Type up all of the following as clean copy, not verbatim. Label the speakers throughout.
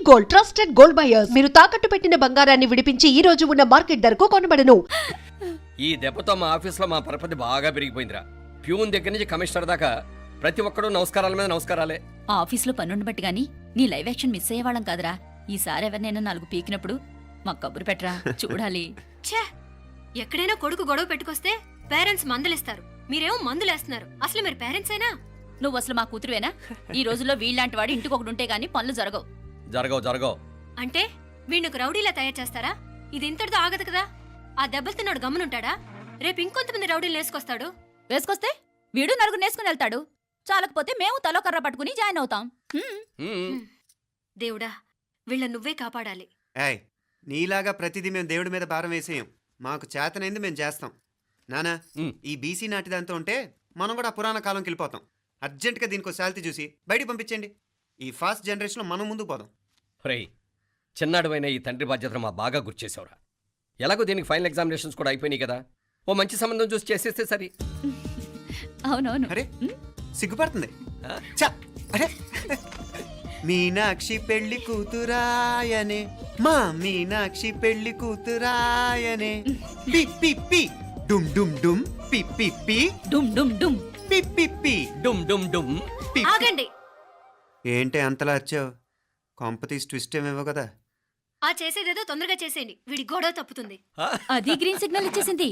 Speaker 1: Gold, trusted gold buyers. మీరు తాకట్టు పెట్టిన బంగారాన్ని విడిపించి ఈ రోజు ఉన్న మార్కెట్ ధరకు కొనబడను.
Speaker 2: ఈ దెబ్బతో మా ఆఫీస్లో మా పరపతి బాగా పెరిగిపోయిందిరా. ప్యూన్ దగ్గర నుంచి కమిషనర్ దాకా ప్రతి ఒక్కడు నమస్కారాల మీద నమస్కారాలే.
Speaker 3: ఆ ఆఫీస్లో పన్నుండి బట్టి గాని నీ లైవ్ యాక్షన్ మిస్ అయ్యేవాళ్ళం కాదురా. ఈసారి ఎవరినైనా 4 పీకినప్పుడు మాకు కబురు పెట్టరా, చూడాలి.
Speaker 4: ఛే, ఎక్కడైనా కొడుకు గొడవ పెట్టుకొస్తే పేరెంట్స్ మందులేస్తారు, మీరేమో మందులేస్తున్నారు. అసలు మీరు పేరెంట్స్ అయినా?
Speaker 3: నువ్వు అసలు మా కూతురువేనా? ఈ రోజుల్లో వీళ్ళలాంటి వాడు ఇంటికి ఒకటి ఉంటే గానీ పనులు జరగవు.
Speaker 2: జరగవు
Speaker 4: అంటే వీణ్ణకు రౌడీలా తయారు చేస్తారా? ఇది ఇంతటితో ఆగదు కదా. ఆ దెబ్బలు తిన్నాడు గమ్మునుంటాడా? రేపు ఇంకొంతమంది రౌడీలు వేసుకొస్తాడు.
Speaker 3: వేసుకొస్తే వీడు నలుగురు నేసుకుని వెళ్తాడు. చాలకపోతే మేము తలో కర్ర పట్టుకుని జాయిన్ అవుతాం.
Speaker 4: దేవుడా, వీళ్ళ నువ్వే కాపాడాలి.
Speaker 5: ఏయ్, నీలాగా ప్రతిదీ మేము దేవుడి మీద భారం వేసేయం. మాకు చేతనైంది మేము చేస్తాం. నానా, ఈ బీసీ నాటి దాంతో ఉంటే మనం కూడా పురాణ కాలంకి వెళ్ళిపోతాం. అర్జెంటుగా దీనికి శాలిటీ చూసి బయటికి పంపించండి. ఈ ఫాస్ట్ జనరేషన్లో మనం ముందుకు పోదాం.
Speaker 2: రేయ్, చిన్నాడువైన ఈ తండ్రి బాధ్యతను మా బాగా గుర్చేసావురా. ఎలాగో దీనికి ఫైనల్ ఎగ్జామినేషన్స్ కూడా అయిపోయినాయి కదా, ఓ మంచి సంబంధం చూసి చేసేస్తే సరి.
Speaker 3: అవునవును.
Speaker 5: అరే సిగ్గుపడుతుంది. అరే, మీనాక్షి పెళ్లి కూతురాయనే, మా మీనాక్షి పెళ్లి కూతురాయనే. పి పి పి డుమ్ డుమ్ డుమ్, పి పి పి
Speaker 3: డుమ్ డుమ్ డుమ్,
Speaker 5: పి పి పి
Speaker 2: డుమ్ డుమ్ డుమ్.
Speaker 4: ఆగండి.
Speaker 5: ఏంటి అంతలా వచ్చావు? కాంపతీస్ ట్విస్ట్ ఏమేవో కదా.
Speaker 4: ఆ చేసేదేదో తొందరగా చేసేయండి, వీడి గొడవ తప్పుతుంది.
Speaker 3: అది గ్రీన్ సిగ్నల్ ఇచ్చేసింది.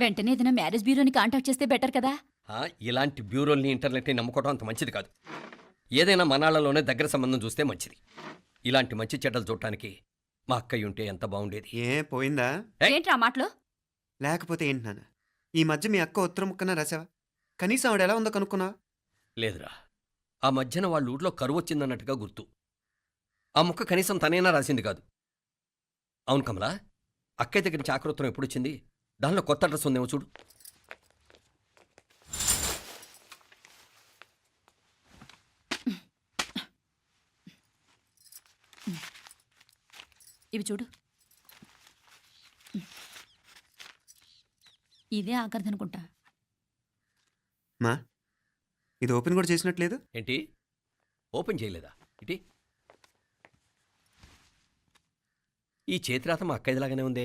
Speaker 3: వెంటనే ఏదైనా మ్యారేజ్ బ్యూరోని కాంటాక్ట్ చేస్తే బెటర్ కదా.
Speaker 2: ఇలాంటి బ్యూరోల్ని ఇంటర్నెట్ని నమ్ముకోవడం అంత మంచిది కాదు. ఏదైనా మనాళ్ళలోనే దగ్గర సంబంధం చూస్తే మంచిది. ఇలాంటి మంచి చెడ్డలు చూడటానికి మా అక్కయ్య ఉంటే ఎంత బాగుండేది.
Speaker 5: ఏ పోయిందా?
Speaker 3: ఏంట్రా మాటలు?
Speaker 5: లేకపోతే ఏంటి నాన్న, ఈ మధ్య మీ అక్క ఉత్తరం ముక్కన రాసావా? కనీసం ఆవిడ ఎలా ఉందో కనుక్కున్నావా?
Speaker 2: లేదురా, ఆ మధ్యన వాళ్ళ ఊర్లో కరువు వచ్చిందన్నట్టుగా గుర్తు. ఆ ముక్క కనీసం తనైనా రాసింది కాదు. అవును కమలా, అక్కయ్య దగ్గర నుంచి ఆకృతం ఎప్పుడు వచ్చింది? దానిలో కొత్త అడ్రస్ ఉందేమో చూడు.
Speaker 3: ఇవి చూడు. ఇదే ఆఖరిదనుకుంటా.
Speaker 5: మా ఇది ఓపెన్ కూడా చేసినట్లేదు.
Speaker 2: ఏంటి ఓపెన్ చేయలేదా? ఇటీ ఈ చేతిరాత మా అక్కయ్యలాగానే ఉందే.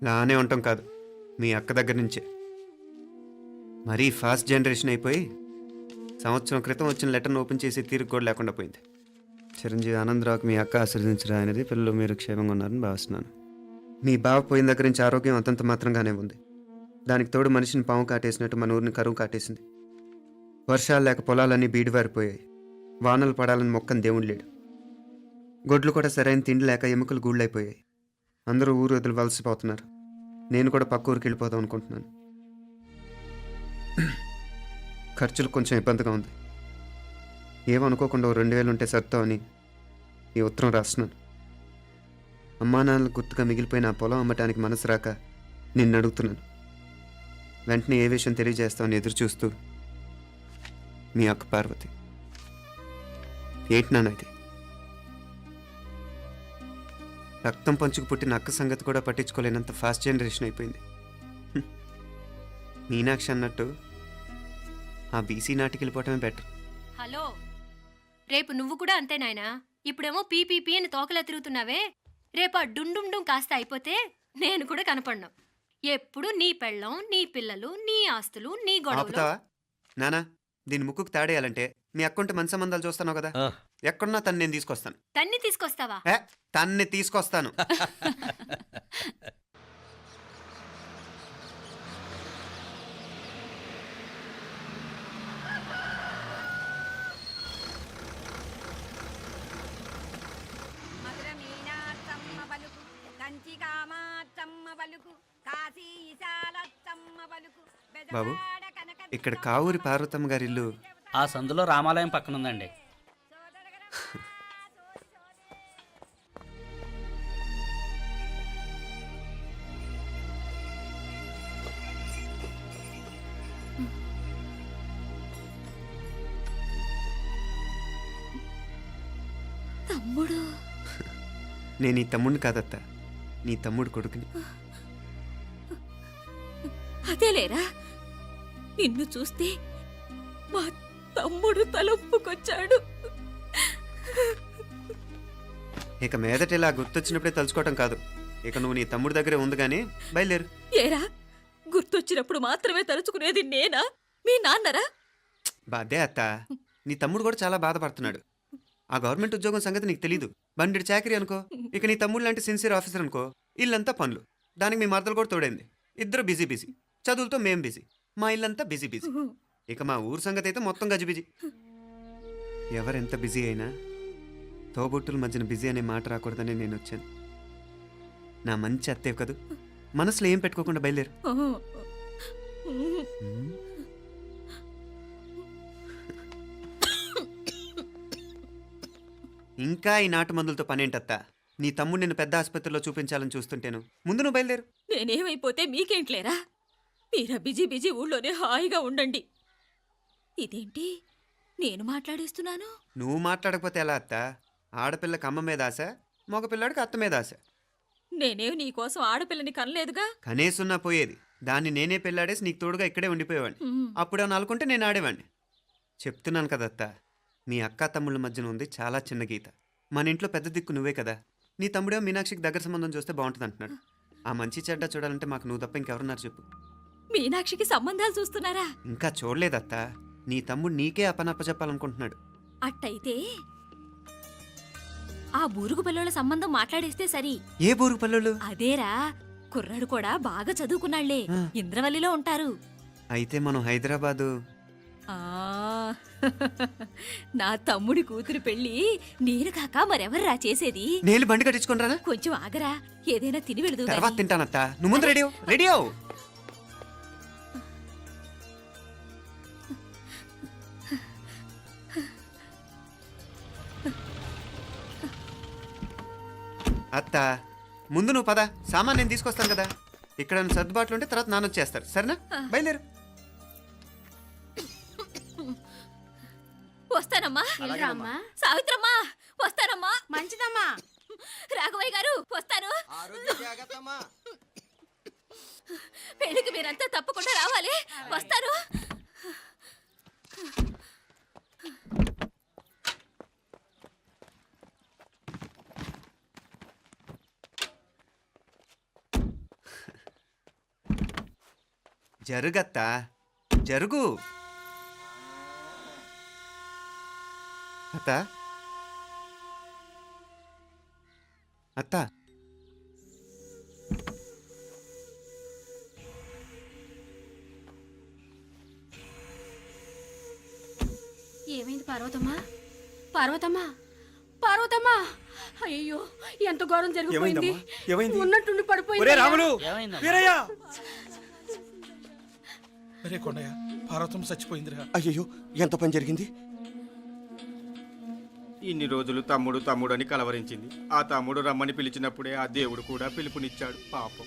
Speaker 5: లానే ఉంటాం కాదు, మీ అక్క దగ్గర నుంచే. మరీ ఫాస్ట్ జనరేషన్ అయిపోయి సంవత్సరం క్రితం వచ్చిన లెటర్ను ఓపెన్ చేసి తీరుకు కూడా లేకుండా పోయింది. చిరంజీవి ఆనందరావుకి మీ అక్క ఆశీర్వదించరా అనేది, పిల్లలు మీరు క్షేమంగా ఉన్నారని భావిస్తున్నాను. మీ బావ పోయిన దగ్గర నుంచి ఆరోగ్యం అంతంత మాత్రంగానే ఉంది. దానికి తోడు మనిషిని పాము కాటేసినట్టు మన ఊరిని కరువు కాటేసింది. వర్షాలు లేక పొలాలన్నీ బీడివారిపోయాయి. వానలు పడాలని మొక్కని దేవుడు లేడు. గొడ్లు కూడా సరైన తిండి లేక ఎముకలు గూళ్ళైపోయాయి. అందరూ ఊరు వదిలివలసిపోతున్నారు. నేను కూడా పక్క ఊరికి వెళ్ళిపోదాం అనుకుంటున్నాను. ఖర్చులు కొంచెం ఇబ్బందిగా ఉంది. ఏమనుకోకుండా 2000 ఉంటే సర్తామని ఈ ఉత్తరం రాస్తున్నాను. అమ్మా నాన్నలు గుర్తుగా మిగిలిపోయిన ఆ పొలం అమ్మటానికి మనసు రాక నిన్ను అడుగుతున్నాను. వెంటనే ఏ విషయం తెలియజేస్తామని ఎదురు చూస్తూ మీ అక్క పార్వతి. ఏంటి నాన్న ఇది? రక్తం పంచుకు పుట్టిన అక్క సంగతి కూడా పట్టించుకోలేనంత ఫాస్ట్ జనరేషన్ అయిపోయింది. మీనాక్షి అన్నట్టు ఆ బీసీ నాటికి వెళ్ళిపోవటమే బెటర్.
Speaker 4: హలో, రేపు నువ్వు కూడా అంతే నాయనా. ఇప్పుడేమో పీపీపీ అని తోకలా తిరుగుతున్నావే, రేపు ఆ డుండుండుం కాస్త అయిపోతే నేను కూడా కనపడ్డాం. ఎప్పుడు నీ పెళ్ళం, నీ పిల్లలు, నీ ఆస్తులు, నీ గొడవలు.
Speaker 5: ఆపుతావా నానా? దీని ముక్కుకు తాడేయాలంటే మీ అక్కంటే మంచి సంబంధాలు చూస్తాను కదా. ఎక్కడున్నా తను నేను తీసుకొస్తాను.
Speaker 4: తన్ని తీసుకొస్తావా?
Speaker 5: తన్ని తీసుకొస్తాను. బాబు, ఇక్కడ కావూరి పార్వతమ్మ గారి ఇల్లు
Speaker 6: ఆ సందులో రామాలయం పక్కనుందండి.
Speaker 3: తమ్ముడు?
Speaker 5: నేను ఈ తమ్ముడిని కాదత్తా, నీ తమ్ముడు కొడుకుని.
Speaker 3: అదేలేరా, నిన్ను చూస్తే మా తమ్ముడు తలొప్పుకొచ్చాడు.
Speaker 5: ఇక మీదట ఇలా గుర్తొచ్చినప్పుడే తలుచుకోవటం కాదు. ఇక నువ్వు నీ తమ్ముడి దగ్గరే ఉంది కానీ బయలుదేరు.
Speaker 3: ఏరా గుర్తొచ్చినప్పుడు మాత్రమే తలుచుకునేది నేనా మీ నాన్నరా?
Speaker 5: బాధే అత్త, నీ తమ్ముడు కూడా చాలా బాధపడుతున్నాడు. ఆ గవర్నమెంట్ ఉద్యోగం సంగతి నీకు తెలీదు. బండి చాకరీ అనుకో. ఇక నీ తమ్ముడు లాంటి సిన్సియర్ ఆఫీసర్ అనుకో. ఇల్లంతా పనులు. దానికి మీ మరదలు కూడా తోడైంది. ఇద్దరు బిజీ బిజీ. చదువులతో మేం బిజీ. మా ఇల్లంతా బిజీ బిజీ. ఇక మా ఊరు సంగతి అయితే మొత్తం గజిబిజీ. ఎవరెంత బిజీ అయినా తోబుట్టుల మధ్యన బిజీ అనే మాట రాకూడదని నేను వచ్చాను. నా మంచి అత్తే కదూ, మనసులో ఏం పెట్టుకోకుండా బయలుదేరు. ఇంకా ఈ నాటు మందులతో పనేంటత్తా? నీ తమ్ముడు నిన్ను పెద్ద ఆసుపత్రిలో చూపించాలని చూస్తుంటేను. ముందు నువ్వు బయలుదేరు.
Speaker 3: నేనేమైపోతే మీకేంట్లేరా? మీరా బిజీ బిజీ ఊళ్ళోనే హాయిగా ఉండండి. ఇదేంటి నేను మాట్లాడేస్తున్నాను?
Speaker 5: నువ్వు మాట్లాడకపోతే ఎలా అత్తా? ఆడపిల్లకి అమ్మ మీద ఆశ, మగపిల్లాడికి అత్త మీద ఆశ.
Speaker 3: నేనేం నీకోసం ఆడపిల్లని కనలేదుగా.
Speaker 5: కనేసున్నా పోయేది. దాన్ని నేనే పెళ్ళాడేసి నీకు తోడుగా ఇక్కడే ఉండిపోయేవాడిని. అప్పుడే అనుకుంటే నేను ఆడేవాడిని. చెప్తున్నాను కదా అత్త, మీ అక్క తమ్ముళ్ళ మధ్యన ఉంది చాలా చిన్న గీత. మన ఇంట్లో పెద్ద దిక్కు నువ్వే కదా. నీ తమ్ముడే మీనాక్షికి దగ్గర సంబంధం చూస్తే బాగుంటుంది అంటున్నాడు. ఆ మంచి చెడ్డ చూడాలంటే మాకు నువ్వు తప్ప ఇంకెవరున్నారు చెప్పు?
Speaker 3: మీనాక్షికి సంబంధాలు చూస్తున్నారా?
Speaker 5: ఇంకా చూడలేదత్తా. నీ తమ్ముడు నీకే అపనప్ప చెప్పాలనుకుంటున్నాడు.
Speaker 3: అట్టయితే ఆ బూరుగు పిల్లల సంబంధం మాట్లాడేస్తే సరి.
Speaker 5: ఏ బూరుగు పల్లెలు?
Speaker 3: అదేరా, కుర్రాడు కూడా బాగా చదువుకున్నాళ్లే. ఇంద్రవల్లిలో ఉంటారు.
Speaker 5: అయితే మనం హైదరాబాదు.
Speaker 3: ఆ నా తమ్ముడి కూతురు పెళ్లి నేను కాక మరెవర్రా చేసేది?
Speaker 5: నేను బండి కట్టించుకుంటారా?
Speaker 3: కొంచెం ఆగరా, ఏదైనా తిని వెళదు.
Speaker 5: తర్వాత తింటానత్తా. నువ్వు ముందు రెడీ రెడీ అవు. అత్త, ముందు నువ్వు పద. సామాన్ నేను తీసుకొస్తాను కదా. ఇక్కడ సర్దుబాట్లు ఉంటే తర్వాత నాన్న వచ్చేస్తారు. సరేనా? బయలుదేరు.
Speaker 3: వస్తానమ్మా.
Speaker 4: వెళ్ళరామ్మా.
Speaker 3: సావిత్రమ్మా వస్తానమ్మా.
Speaker 4: మంచిదమ్మా.
Speaker 3: రాఘవయ్య గారు వస్తాను. పెళ్లికి మీరంతా తప్పకుండా రావాలి. వస్తాను.
Speaker 5: జరుగత్తా, జరుగు. అత్త, అత్త,
Speaker 4: ఏమైంది పార్వతమ్మా? పార్వతమ్మా, పార్వతమ్మా! అయ్యో, ఎంత ఘోరం జరిగిపోయింది.
Speaker 7: ఏమైంది?
Speaker 4: ఉన్నట్టుండి
Speaker 7: ఒరే
Speaker 4: పడిపోయింది.
Speaker 7: రాములు,
Speaker 6: ఏమైందమ్మా?
Speaker 7: వీరయ్య! అరే కొండయ్య, పార్వతం చచ్చిపోయిందిరా.
Speaker 8: అయ్యో, ఎంత పని జరిగింది?
Speaker 9: ఇన్ని రోజులు తమ్ముడు తమ్ముడు అని కలవరించింది. ఆ తమ్ముడు రమ్మని పిలిచినప్పుడే ఆ దేవుడు కూడా పిలుపునిచ్చాడు. పాపం.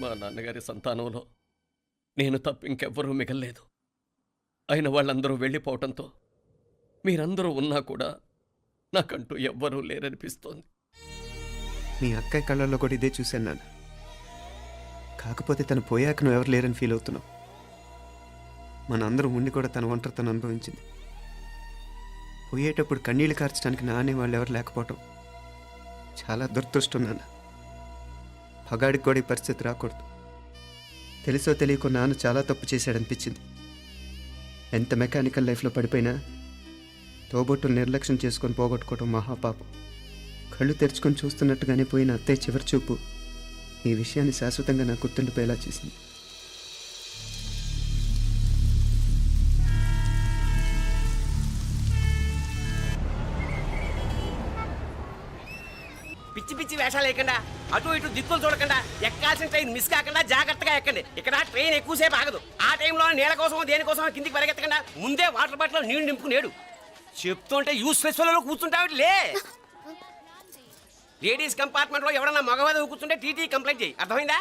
Speaker 2: మా నాన్నగారి సంతానంలో నేను తప్ప ఇంకెవ్వరూ మిగల్లేదు. అయిన వాళ్ళందరూ వెళ్ళిపోవటంతో మీరందరూ ఉన్నా కూడా నాకంటూ ఎవ్వరూ లేరనిపిస్తోంది.
Speaker 5: మీ అక్కయ్య కళ్ళల్లో కూడా ఇదే చూశాను నాన్న. కాకపోతే తను పోయాక నువ్వు ఎవరు లేరని ఫీల్ అవుతున్నావు. మన అందరం ఉండి కూడా తన ఒంటరి తను అనుభవించింది. పోయేటప్పుడు కన్నీళ్ళు కార్చడానికి నానే వాళ్ళు ఎవరు లేకపోవటం చాలా దురదృష్టం నాన్న. పగాడికి కూడా ఈ పరిస్థితి రాకూడదు. తెలుసో తెలియకో నాన్న చాలా తప్పు చేశాడనిపించింది. ఎంత మెకానికల్ లైఫ్లో పడిపోయినా తోబొట్టులు నిర్లక్ష్యం చేసుకొని పోగొట్టుకోవడం మహాపాపం. కళ్ళు తెరుచుకొని చూస్తున్నట్టుగానే పోయిన అత్తయ్య చివరి చూపు ఈ విషయాన్ని శాశ్వతంగా నాకు గుర్తుండిపోయేలా చేసింది.
Speaker 10: పిచ్చి పిచ్చి వేషాలు వేయకుండా, అటు ఇటు దిక్కులు చూడకుండా, ఎక్కాల్సిన ట్రైన్ మిస్ కాకుండా జాగ్రత్తగా ఎక్కండి. ఇక్కడ ట్రైన్ ఎక్కువసేపు ఆగదు. ఆ టైంలో నీళ్ళ కోసం దేనికోసం కిందికి పరిగెత్తకుండా ముందే వాటర్ బాటిల్ నీళ్లు నింపుకునేడు. చెప్తుంటే యూస్లెస్ లో కూర్చుంటావు. లే, లేడీస్ కంపార్ట్మెంట్ లో ఎవడన్నా మగవాది కూర్చుంటే టీటీ కంప్లైంట్ చేయి. అర్థమైందా?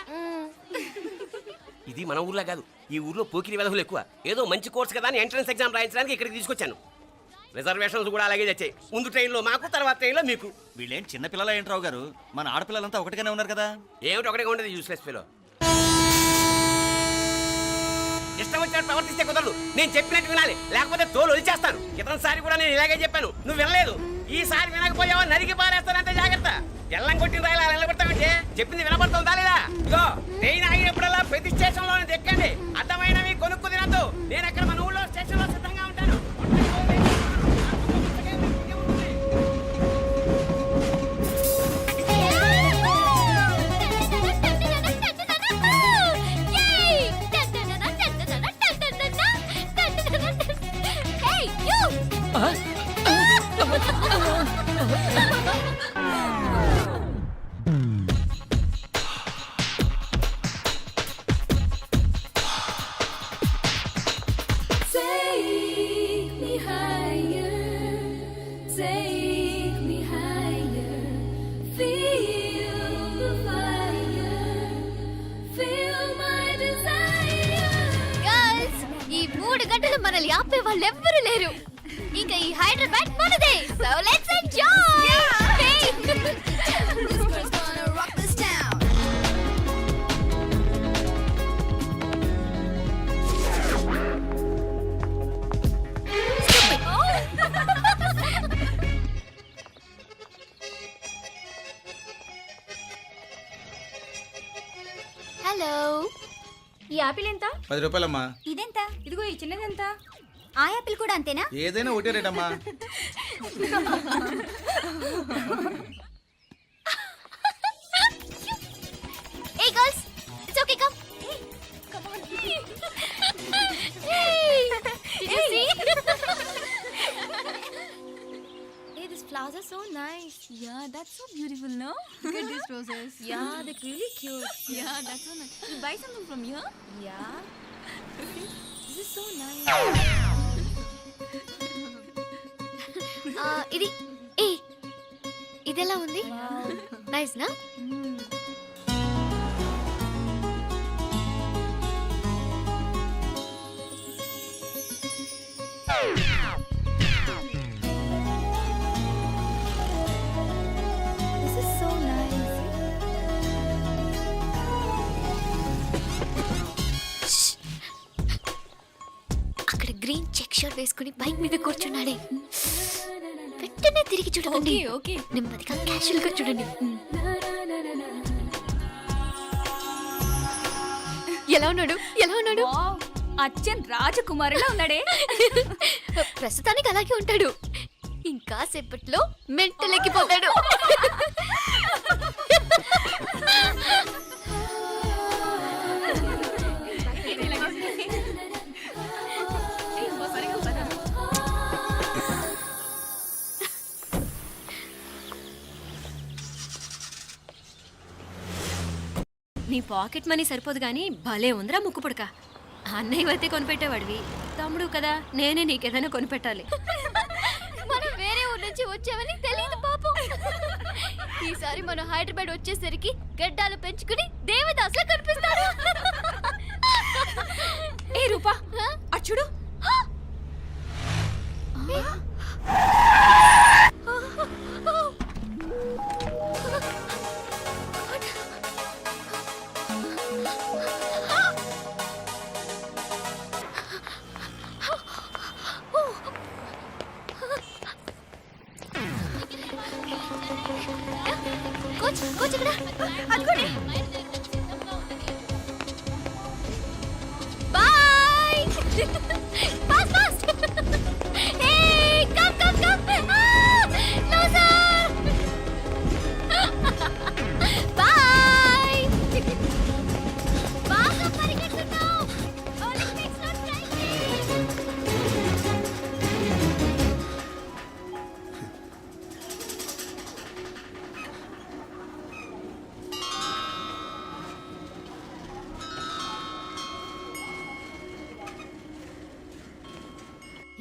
Speaker 10: ఇది మన ఊర్లో కాదు. ఈ ఊర్లో పోకిరి వెధవులు ఎక్కువ. ఏదో మంచి కోర్స్ కదా అని ఎంట్రన్స్ ఎగ్జామ్ రాయించడానికి ఇక్కడికి తీసుకొచ్చాను. రిజర్వేషన్స్ కూడా అలాగే వచ్చాయి. ముందు ట్రైన్లో మాకు, తర్వాత ట్రైన్లో మీకు.
Speaker 8: వీళ్ళేం చిన్నపిల్లల ఏంట్రావు గారు? మన ఆడపిల్లలంతా ఒకటిగానే ఉన్నారు కదా.
Speaker 10: ఏమిటి ఒకటిగా ఉండేది యూస్లెస్ ఫెలో. ఇష్టం వచ్చినట్టు ప్రవర్తిస్తే కుదరదు. నేను చెప్పినట్టు వినాలి, లేకపోతే తోలు వదిలేస్తాను. ఇతనిసారి కూడా నేను ఇలాగే చెప్పాను, నువ్వు వినలేదు. ఈసారి వినకపోయావా నరికి పారేస్తానంటే జాగ్రత్త. ఎల్లం కొట్టిన రాయలా నిలబడతామంటే చెప్పింది వినపడుతుందా లేదా? ఇగో ట్రైన్ ఆగినప్పుడల్లా ప్రతి స్టేషన్ లో ఎక్కండి. అర్థమైనవి కొనుక్కు తినద్దు. నేను అక్కడ మన ఊళ్ళో స్టేషన్ లో సిద్ధంగా ఉంటాను.
Speaker 11: ఈ 3 గంటలు మనల్ని ఆపే వాళ్ళు ఎవ్వరూ లేరు. ఇక ఈ హైదరాబాద్ మనదే. So let's enjoy. హలో,
Speaker 4: ఈ యాపిల్ ఎంత?
Speaker 7: 10 రూపాయలమ్మా.
Speaker 11: ఇదెంత?
Speaker 4: ఇదిగో ఈ చిన్నది ఎంత?
Speaker 11: ఆ యాపిల్ కూడా అంతేనా?
Speaker 7: ఏదైనా ఒకటే రేట్ అమ్మా.
Speaker 11: Hey girls, it's okay, come. Come on. Hey, did you see? Hey, these flowers are so nice.
Speaker 4: Yeah, that's so beautiful, no? Look at these roses.
Speaker 11: Yeah, they're really cute.
Speaker 4: Yeah, that's so nice. You buy something from here?
Speaker 11: Yeah. This is so nice. ఇది ఏ ఇదెలా ఉంది? Nice నా? This is so nice. అక్కడ green check shirt వేసుకుని bike మీద కూర్చున్నాడే. వెంటనే తిరిగి చూడండి.
Speaker 4: ఓకే.
Speaker 11: నెమ్మదిగా క్యాషువల్ గా చూడండి. ఎలా ఉన్నాడు? ఎలా ఉన్నాడు?
Speaker 4: అచ్చన్ రాజకుమారిలా ఉన్నాడే.
Speaker 11: ప్రస్తుతానికి అలాగే ఉంటాడు. ఇంకా సేపట్లో మెంటల్ ఎక్కిపోతాడు.
Speaker 4: నీ పాకెట్ మనీ సరిపోదు కానీ భలే ఉందిరా ముక్కు పుడక. అన్నయ్య అయితే కొనిపెట్టేవాడివి, తమ్ముడు కదా నేనే నీకేదైనా కొనిపెట్టాలి.
Speaker 11: మనం వేరే ఊరు నుంచి వచ్చామని తెలియదు పాపం. ఈసారి మనం హైదరాబాద్ వచ్చేసరికి గడ్డాలు పెంచుకుని దేవదాసులా కనిపిస్తారు.
Speaker 4: ఏ రూపా అచ్చుడు.
Speaker 11: కోచ్ కోచ్ ఇక్కడ అదిగోండి. Boy. Fast fast. Hey come come come. No sir. Boy. బాగా పరిగెడుతున్నావు. ఒలింపిక్స్ లో ట్రై చేయి.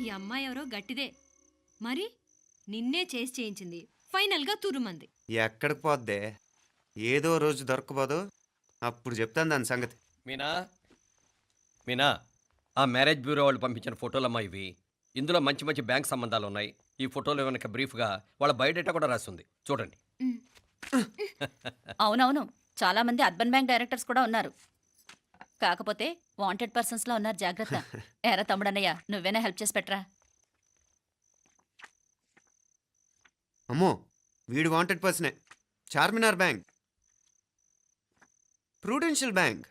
Speaker 4: ఈ అమ్మాయి ఎవరో గట్టిదే మరి, నిన్నే చేసి చేయించింది. ఫైనల్ గా తురుమంది.
Speaker 5: ఎక్కడికి పోద్దే? ఏదో రోజు దొరకపోదు, అప్పుడు చెప్తాను దాని సంగతి.
Speaker 2: మీనా మీనా ఆ మ్యారేజ్ బ్యూరో వాళ్ళు పంపించిన ఫోటోలమ్మా ఇవి. ఇందులో మంచి మంచి బ్యాంక్ సంబంధాలు ఉన్నాయి. ఈ ఫోటోలో వెనక బ్రీఫ్గా వాళ్ళ బయోడేటా కూడా రాస్తుంది, చూడండి.
Speaker 3: అవునవును, చాలా మంది అర్బన్ బ్యాంక్ డైరెక్టర్స్ కూడా ఉన్నారు. కాకపోతే వాంటెడ్ పర్సన్స్ లో ఉన్నారు, జాగ్రత్త. ఎరా తమ్ముడన్నయ్య, నువ్వేనా హెల్ప్ చేసి పెట్టరా?
Speaker 5: అమ్మో వీడు వాంటెడ్ పర్సనే. Charminar bank, prudential bank.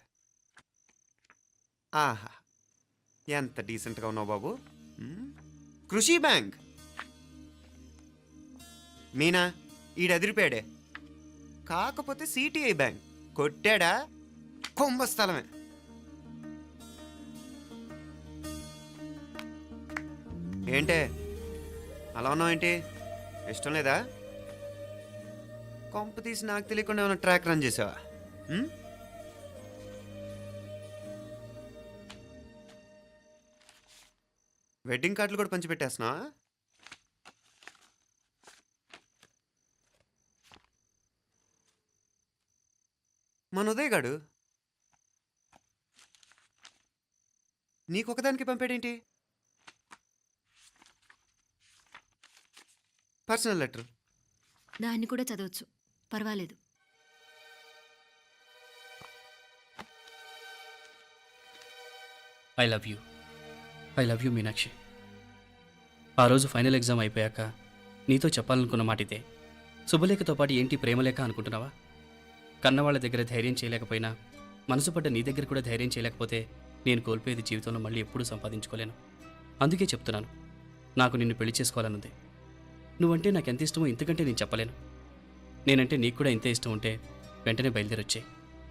Speaker 5: ఆహా ఎంత డీసెంట్గా ఉన్నావు బాబు. కృషి బ్యాంక్. మీనా ఈడు ఎదిరిపాడే. కాకపోతే సిటిఐ బ్యాంక్ కొట్టాడా కుంభస్థలమే. ఏంటే అలా ఉన్నావు ఏంటి? ఇష్టం లేదా? కొంప తీసి నాకు తెలియకుండా ఏమైనా ట్రాక్ రన్ చేసావా? వెడ్డింగ్ కార్డులు కూడా పంచిపెట్టేస్తున్నావా? మన ఉదయ్ గాడు నీకొకదానికి పంపాడేంటి? Personal letter.
Speaker 4: దాన్ని కూడా చదవచ్చు, పర్వాలేదు.
Speaker 6: I love you Meenakshi. ఆ రోజు ఫైనల్ ఎగ్జామ్ అయిపోయాక నీతో చెప్పాలనుకున్న మాట ఇదే. శుభలేఖతో పాటు ఏంటి ప్రేమలేఖ అనుకుంటున్నావా? కన్నవాళ్ళ దగ్గర ధైర్యం చేయలేకపోయినా మనసు పడ్డ నీ దగ్గర కూడా ధైర్యం చేయలేకపోతే నేను కోల్పోయేది జీవితంలో మళ్ళీ ఎప్పుడూ సంపాదించుకోలేను. అందుకే చెప్తున్నాను, నాకు నిన్ను పెళ్లి చేసుకోవాలనుంది. నువ్వంటే నాకు ఎంత ఇష్టమో ఇంతకంటే నేను చెప్పలేను. నేనంటే నీకు కూడా ఇంతే ఇష్టం ఉంటే వెంటనే బయలుదేరొచ్చాయి,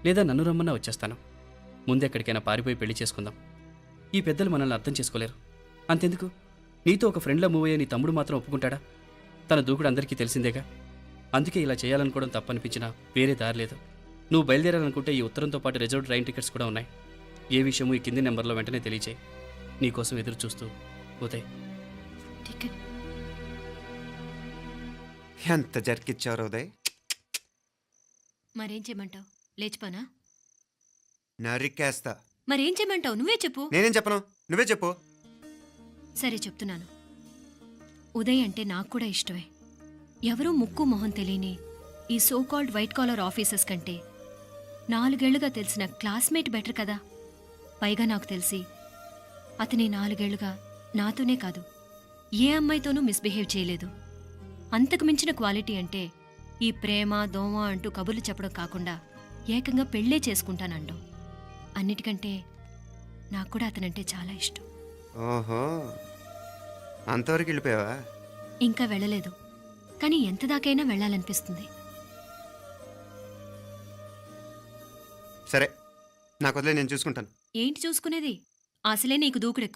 Speaker 6: లేదా నన్ను రమ్మన్నా వచ్చేస్తాను. ముందు ఎక్కడికైనా పారిపోయి పెళ్లి చేసుకుందాం. ఈ పెద్దలు మనల్ని అర్థం చేసుకోలేరు. అంతెందుకు, నీతో ఒక ఫ్రెండ్లా మూవ్ అయ్యే నీ తమ్ముడు మాత్రం ఒప్పుకుంటాడా? తన దూకుడు అందరికీ తెలిసిందేగా. అందుకే ఇలా చేయాలనుకోవడం తప్పనిపించినా వేరే దారి లేదు. నువ్వు బయలుదేరాలనుకుంటే ఈ ఉత్తరంతో పాటు రిజర్వ్ ట్రైన్ టికెట్స్ కూడా ఉన్నాయి. ఏ విషయమూ ఈ కింది నెంబర్లో వెంటనే తెలియచేయి. నీకోసం ఎదురు చూస్తూ ఉదయ్.
Speaker 4: టికెట్
Speaker 5: ఎంత జరికిచ్చారు ఉదయ్.
Speaker 4: మరేం చేయమంటావు? లేచిపోనా?
Speaker 5: నరికేస్తా.
Speaker 4: మరేం చేయమంటావు? నువ్వే చెప్పు.
Speaker 5: నేనేం చెప్పను, నువ్వే చెప్పు.
Speaker 4: సరే చెప్తున్నాను. ఉదయ్ అంటే నాకు కూడా ఇష్టమే. ఎవరూ ముక్కు మొహం తెలియని ఈ so called white collar officers కంటే 4 ఏళ్లుగా తెలిసిన క్లాస్మేట్ బెటర్ కదా. పైగా నాకు తెలిసి అతని 4 ఏళ్లుగా నాతోనే కాదు ఏ అమ్మాయితోనూ మిస్బిహేవ్ చేయలేదు. అంతకు మించిన క్వాలిటీ అంటే ఈ ప్రేమ దోమ అంటూ కబుర్లు చెప్పడం కాకుండా ఏకంగా పెళ్ళే చేసుకుంటానండం. అన్నిటికంటే నాకు కూడా అతనంటే చాలా ఇష్టం.
Speaker 5: ఓహో అంతవరకు వెళ్ళిపోయావా?
Speaker 4: ఇంకా వెళ్ళలేదు, కానీ ఎంత దాకైనా వెళ్ళాలనిపిస్తుంది.
Speaker 5: సరే నాకు వదిలే, నేను చూసుకుంటాను.
Speaker 4: ఏంటి చూసుకునేది? అసలే నీకు దూకుడు ఎక్కువ.